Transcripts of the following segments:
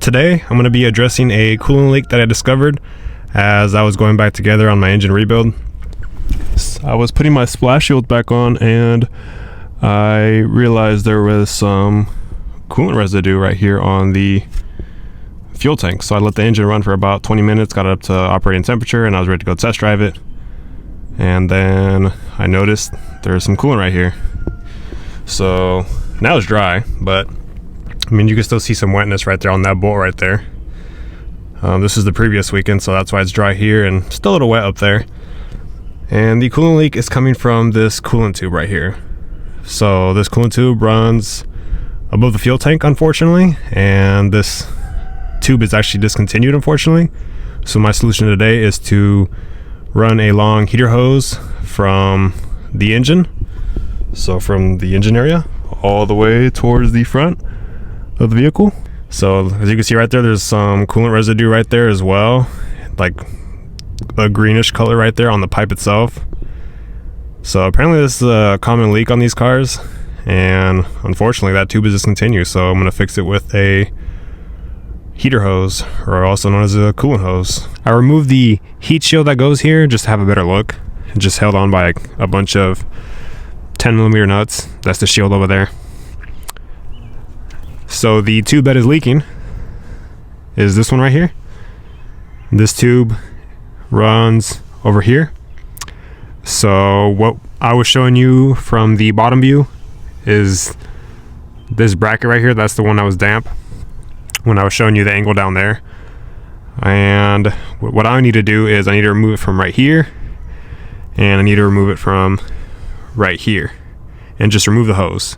Today, I'm going to be addressing a coolant leak that I discovered as I was going back together on my engine rebuild. I was putting my splash shield back on and I realized there was some coolant residue right here on the fuel tank. So I let the engine run for about 20 minutes, got it up to operating temperature, and I was ready to go test drive it. And then I noticed there's some coolant right here. So now it's dry, but I mean, you can still see some wetness right there on that bolt right there. This is the previous weekend, so that's why it's dry here and still a little wet up there. And the coolant leak is coming from this coolant tube right here. So this coolant tube runs above the fuel tank, unfortunately, and this tube is actually discontinued, unfortunately. So my solution today is to run a long heater hose from the engine, so from the engine area all the way towards the front of the vehicle. So as you can see right there, there's some coolant residue right there as well, like a greenish color right there on the pipe itself. So apparently this is a common leak on these cars, and unfortunately that tube is discontinued, so I'm going to fix it with a heater hose, or also known as a coolant hose. I removed the heat shield that goes here just to have a better look. It just held on by a bunch of 10mm nuts. That's the shield over there. So the tube that is leaking is this one right here. This tube runs over here. So what I was showing you from the bottom view is this bracket right here. That's the one that was damp when I was showing you the angle down there. And what I need to do is I need to remove it from right here, and I need to remove it from right here, and just remove the hose,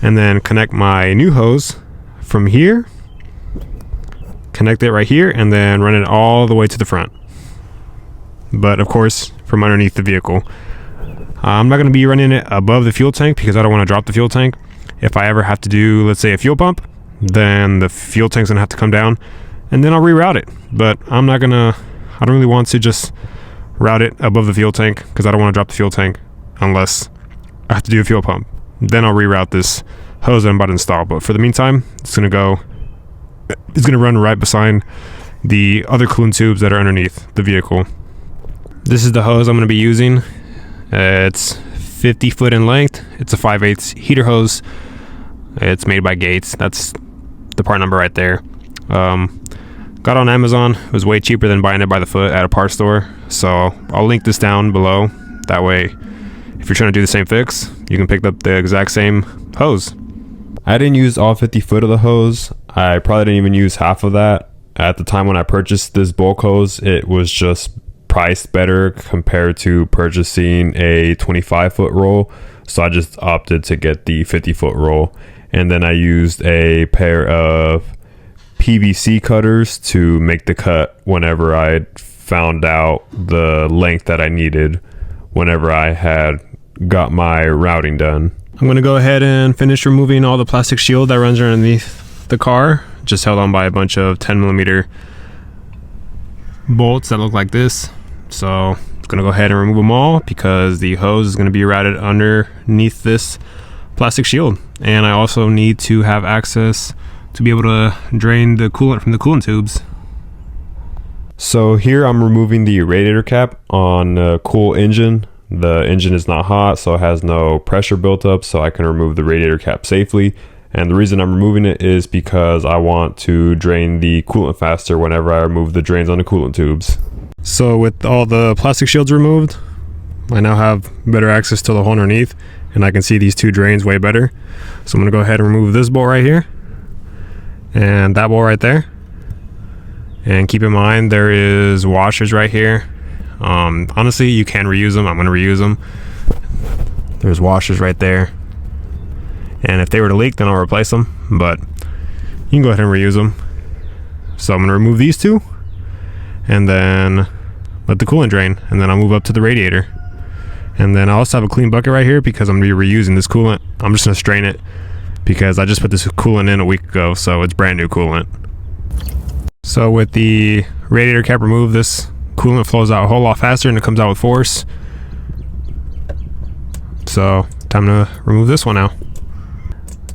and then connect my new hose from here, connect it right here, and then run it all the way to the front, but of course from underneath the vehicle. I'm not going to be running it above the fuel tank because I don't want to drop the fuel tank. If I ever have to do, let's say, a fuel pump, then the fuel tank's gonna have to come down, and then I'll reroute it. But I don't really want to just route it above the fuel tank because I don't want to drop the fuel tank unless I have to do a fuel pump. Then I'll reroute this hose that I'm about to install. But for the meantime, it's gonna run right beside the other coolant tubes that are underneath the vehicle. This is the hose I'm gonna be using. It's 50 foot in length. It's a 5/8 heater hose. It's made by Gates. That's the part number right there. Got on Amazon. It was way cheaper than buying it by the foot at a parts store. So I'll link this down below. That way, if you're trying to do the same fix, you can pick up the exact same hose. I didn't use all 50 foot of the hose. I probably didn't even use half of that. At the time when I purchased this bulk hose, it was just priced better compared to purchasing a 25 foot roll. So I just opted to get the 50 foot roll. And then I used a pair of PVC cutters to make the cut whenever I found out the length that I needed whenever I had got my routing done. I'm going to go ahead and finish removing all the plastic shield that runs underneath the car, just held on by a bunch of 10mm bolts that look like this. So I'm going to go ahead and remove them all because the hose is going to be routed underneath this plastic shield, and I also need to have access to be able to drain the coolant from the coolant tubes. So here I'm removing the radiator cap on a cool engine. The engine is not hot, so it has no pressure built up, so I can remove the radiator cap safely. And the reason I'm removing it is because I want to drain the coolant faster whenever I remove the drains on the coolant tubes. So with all the plastic shields removed, I now have better access to the hole underneath, and I can see these two drains way better. So I'm going to go ahead and remove this bolt right here and that bolt right there. And keep in mind there is washers right here. Honestly, you can reuse them. I'm going to reuse them. There's washers right there, and if they were to leak, then I'll replace them, but you can go ahead and reuse them. So I'm going to remove these two and then let the coolant drain, and then I'll move up to the radiator. And then I also have a clean bucket right here because I'm going to be reusing this coolant. I'm just going to strain it because I just put this coolant in a week ago, so it's brand new coolant. So with the radiator cap removed, this coolant flows out a whole lot faster and it comes out with force. So time to remove this one now.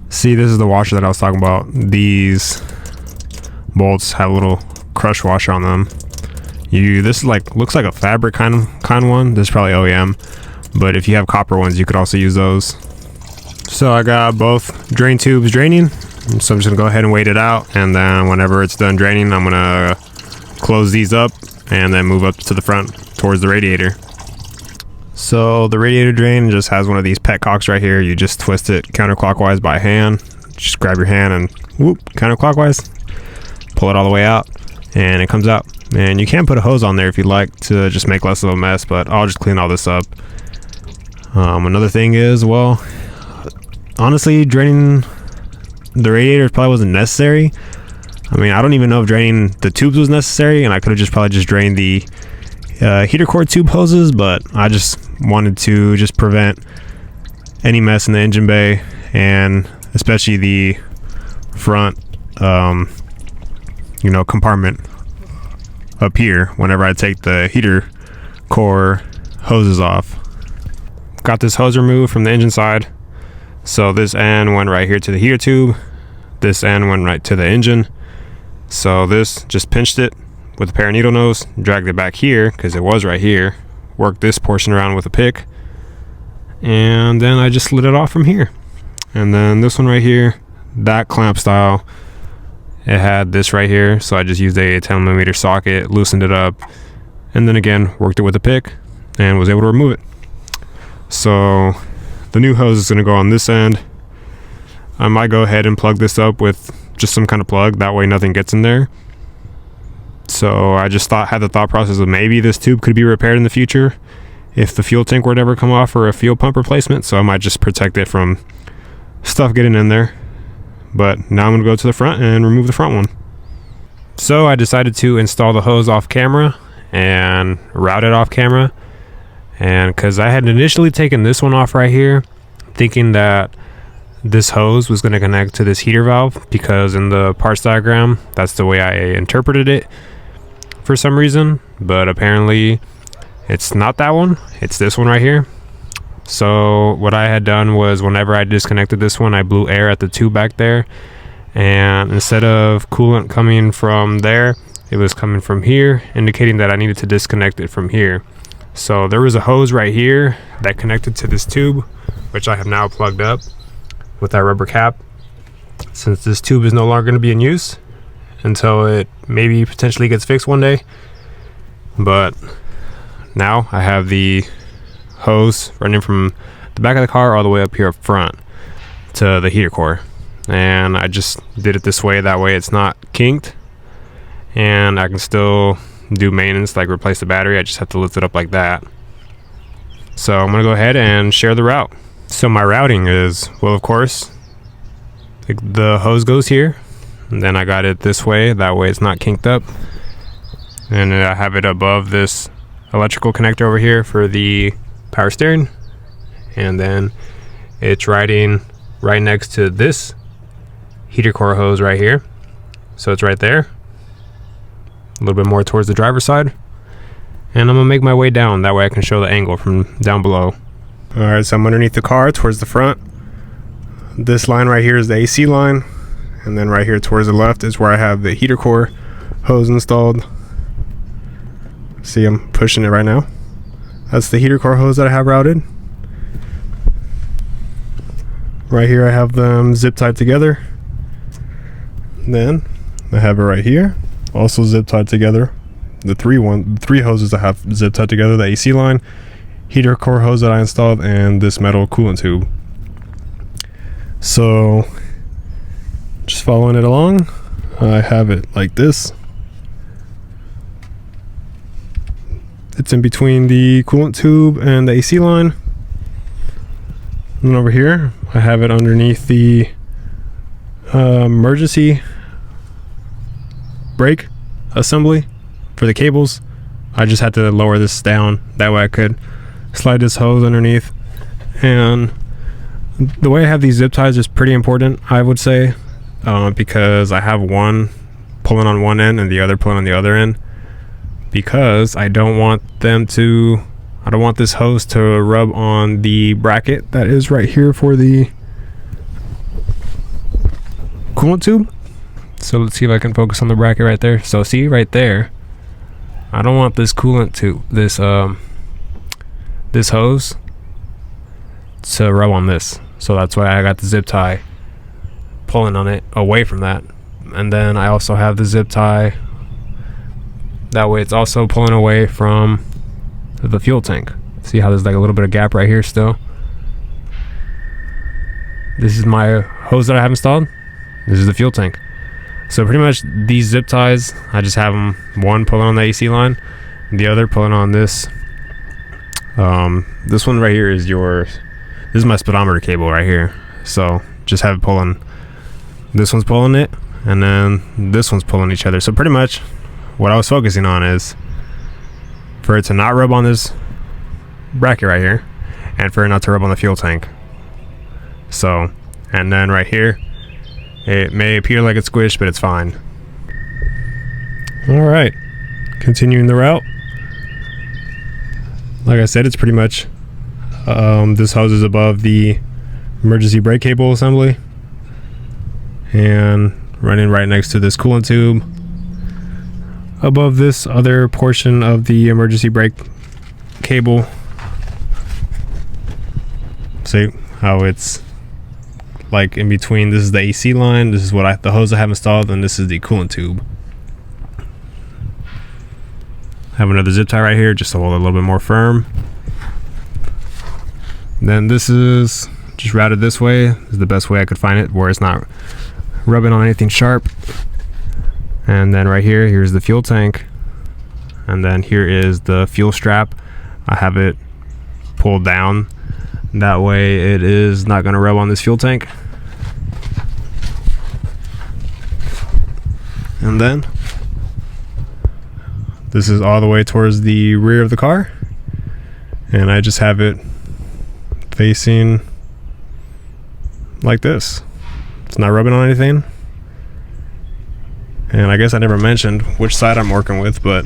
See, this is the washer that I was talking about. These bolts have a little crush washer on them. This is like, looks like a fabric kind of one. This is probably OEM, but if you have copper ones, you could also use those. So I got both drain tubes draining, so I'm just gonna go ahead and wait it out, and then whenever it's done draining, I'm gonna close these up and then move up to the front towards the radiator. So the radiator drain just has one of these petcocks right here. You just twist it counterclockwise by hand. Just grab your hand and whoop, counterclockwise, pull it all the way out, and it comes out. And you can put a hose on there if you'd like to just make less of a mess, but I'll just clean all this up. Another thing is, well, honestly, draining the radiator probably wasn't necessary. I mean, I don't even know if draining the tubes was necessary, and I could have probably just drained the heater core tube hoses, but I just wanted to just prevent any mess in the engine bay, and especially the front compartment up here whenever I take the heater core hoses off. Got this hose removed from the engine side, so this end went right here to the heater tube, this end went right to the engine. So this just pinched it with a pair of needle nose, dragged it back here because it was right here, worked this portion around with a pick, and then I just slid it off from here. And then this one right here, that clamp style, it had this right here, so I just used a 10mm socket, loosened it up, and then again worked it with a pick and was able to remove it. So the new hose is going to go on this end. I might go ahead and plug this up with just some kind of plug, that way nothing gets in there. So I just had the thought process of maybe this tube could be repaired in the future if the fuel tank were to ever come off or a fuel pump replacement, so I might just protect it from stuff getting in there. But now I'm going to go to the front and remove the front one. So I decided to install the hose off camera and route it off camera, and because I had initially taken this one off right here thinking that this hose was going to connect to this heater valve, because in the parts diagram that's the way I interpreted it for some reason, but apparently it's not that one, it's this one right here. So what I had done was, whenever I disconnected this one, I blew air at the tube back there, and instead of coolant coming from there, it was coming from here, indicating that I needed to disconnect it from here. So there was a hose right here that connected to this tube, which I have now plugged up with that rubber cap, since this tube is no longer going to be in use until it maybe potentially gets fixed one day. But now I have the hose running from the back of the car all the way up here up front to the heater core, and I just did it this way, that way it's not kinked and I can still do maintenance like replace the battery. I just have to lift it up like that. So I'm gonna go ahead and share the route. So my routing is, well, of course the hose goes here, and then I got it this way, that way it's not kinked up, and I have it above this electrical connector over here for the power steering, and then it's riding right next to this heater core hose right here, so it's right there, a little bit more towards the driver's side, and I'm gonna make my way down, that way I can show the angle from down below. Alright, so I'm underneath the car towards the front. This line right here is the AC line, and then right here towards the left is where I have the heater core hose installed. See, I'm pushing it right now. That's the heater core hose that I have routed. Right here I have them zip tied together. Then I have it right here, also zip tied together. The three hoses I have zip tied together: the AC line, heater core hose that I installed, and this metal coolant tube. So just following it along, I have it like this. It's in between the coolant tube and the AC line. And over here, I have it underneath the emergency brake assembly for the cables. I just had to lower this down, that way I could slide this hose underneath. And the way I have these zip ties is pretty important, I would say, because I have one pulling on one end and the other pulling on the other end, because I don't want this hose to rub on the bracket that is right here for the coolant tube. So let's see if I can focus on the bracket right there. So see right there, I don't want this coolant to this hose to rub on this. So that's why I got the zip tie pulling on it away from that. And then I also have the zip tie, that way it's also pulling away from the fuel tank. See how there's like a little bit of gap right here still? This is my hose that I have installed. This is the fuel tank. So pretty much these zip ties, I just have them, one pulling on the AC line, the other pulling on this. This one right here is this is my speedometer cable right here. So just have it pulling, this one's pulling it, and then this one's pulling each other. So pretty much what I was focusing on is for it to not rub on this bracket right here, and for it not to rub on the fuel tank. So, and then right here, it may appear like it's squished, but it's fine. All right, continuing the route. Like I said, it's pretty much this hose is above the emergency brake cable assembly and running right next to this coolant tube above this other portion of the emergency brake cable. See how it's like in between. This is the AC line, this is the hose I have installed, and this is the coolant tube. Have another zip tie right here just to hold it a little bit more firm. Then this is just routed this way. This is the best way I could find it where it's not rubbing on anything sharp. And then right here, here's the fuel tank, and then here is the fuel strap. I have it pulled down, that way it is not going to rub on this fuel tank. And then this is all the way towards the rear of the car, and I just have it facing like this. It's not rubbing on anything. And I guess I never mentioned which side I'm working with, but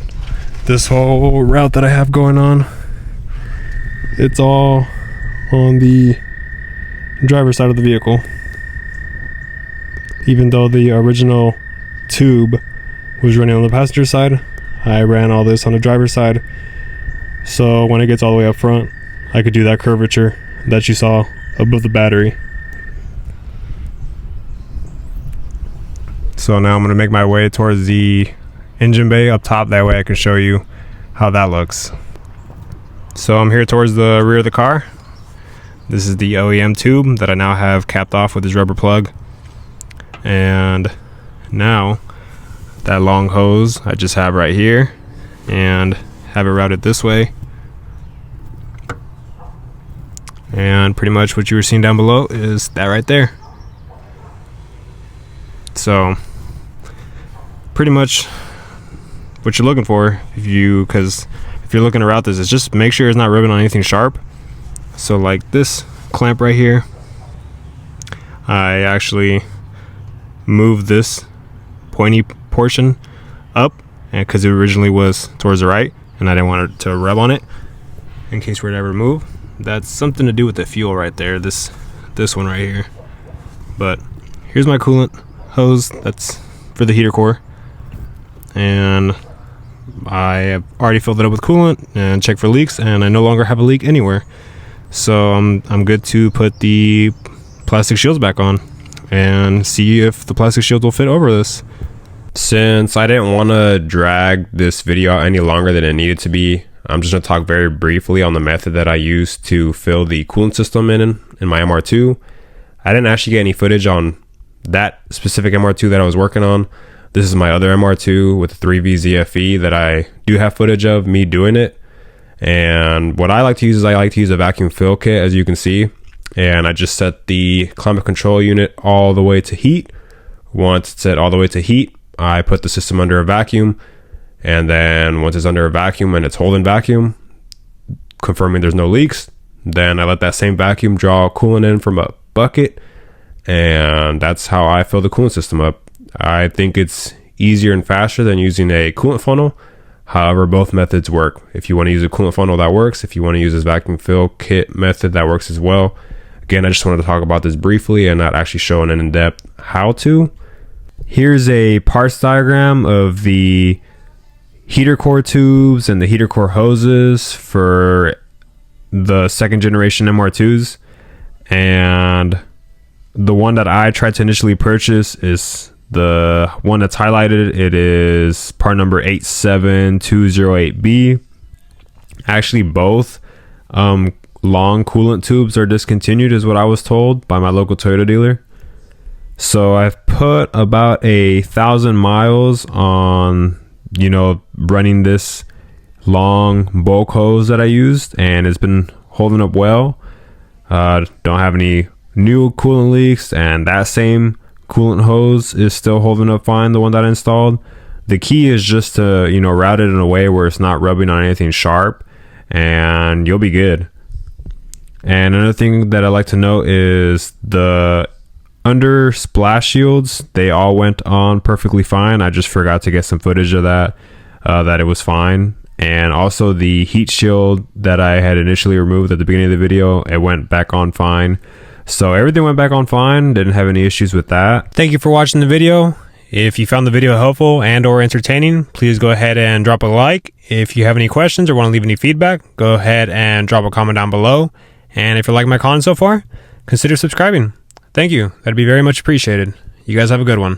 this whole route that I have going on, it's all on the driver's side of the vehicle. Even though the original tube was running on the passenger side, I ran all this on the driver's side. So when it gets all the way up front, I could do that curvature that you saw above the battery. So now I'm going to make my way towards the engine bay up top, that way I can show you how that looks. So I'm here towards the rear of the car. This is the OEM tube that I now have capped off with this rubber plug. And now that long hose I just have right here and have it routed this way. And pretty much what you were seeing down below is that right there. So pretty much what you're looking for, because if you're looking to route this, is just make sure it's not rubbing on anything sharp. So like this clamp right here, I actually moved this pointy portion up, and because it originally was towards the right and I didn't want it to rub on it in case we're to ever move. That's something to do with the fuel right there, this one right here. But here's my coolant hose that's for the heater core, and I have already filled it up with coolant and checked for leaks, and I no longer have a leak anywhere. So I'm good to put the plastic shields back on and see if the plastic shields will fit over this. Since I didn't want to drag this video out any longer than it needed to be, I'm just going to talk very briefly on the method that I used to fill the coolant system in my MR2. I didn't actually get any footage on that specific MR2 that I was working on. This is my other MR2 with the 3V ZFE that I do have footage of me doing it. And what I like to use is I like to use a vacuum fill kit, as you can see. And I just set the climate control unit all the way to heat. Once it's set all the way to heat, I put the system under a vacuum. And then once it's under a vacuum and it's holding vacuum, confirming there's no leaks, then I let that same vacuum draw coolant in from a bucket. And that's how I fill the coolant system up. I think it's easier and faster than using a coolant funnel. However, both methods work. If you want to use a coolant funnel, that works. If you want to use this vacuum fill kit method, that works as well. Again, I just wanted to talk about this briefly and not actually showing an in-depth how to. Here's a parts diagram of the heater core tubes and the heater core hoses for the second generation MR2s. And the one that I tried to initially purchase is the one that's highlighted. It is part number 87208B. Actually, both long coolant tubes are discontinued, is what I was told by my local Toyota dealer. So I've put about 1,000 miles on, you know, running this long bulk hose that I used, and it's been holding up well. Don't have any new coolant leaks, and that same coolant hose is still holding up fine, the one that I installed. The key is just to, you know, route it in a way where it's not rubbing on anything sharp, and you'll be good. And another thing that I like to note is the under splash shields, they all went on perfectly fine. I just forgot to get some footage of that, that it was fine. And also the heat shield that I had initially removed at the beginning of the video, it went back on fine. So everything went back on fine, didn't have any issues with that. Thank you for watching the video. If you found the video helpful and or entertaining, please go ahead and drop a like. If you have any questions or want to leave any feedback, go ahead and drop a comment down below. And if you like my content so far, consider subscribing. Thank you. That'd be very much appreciated. You guys have a good one.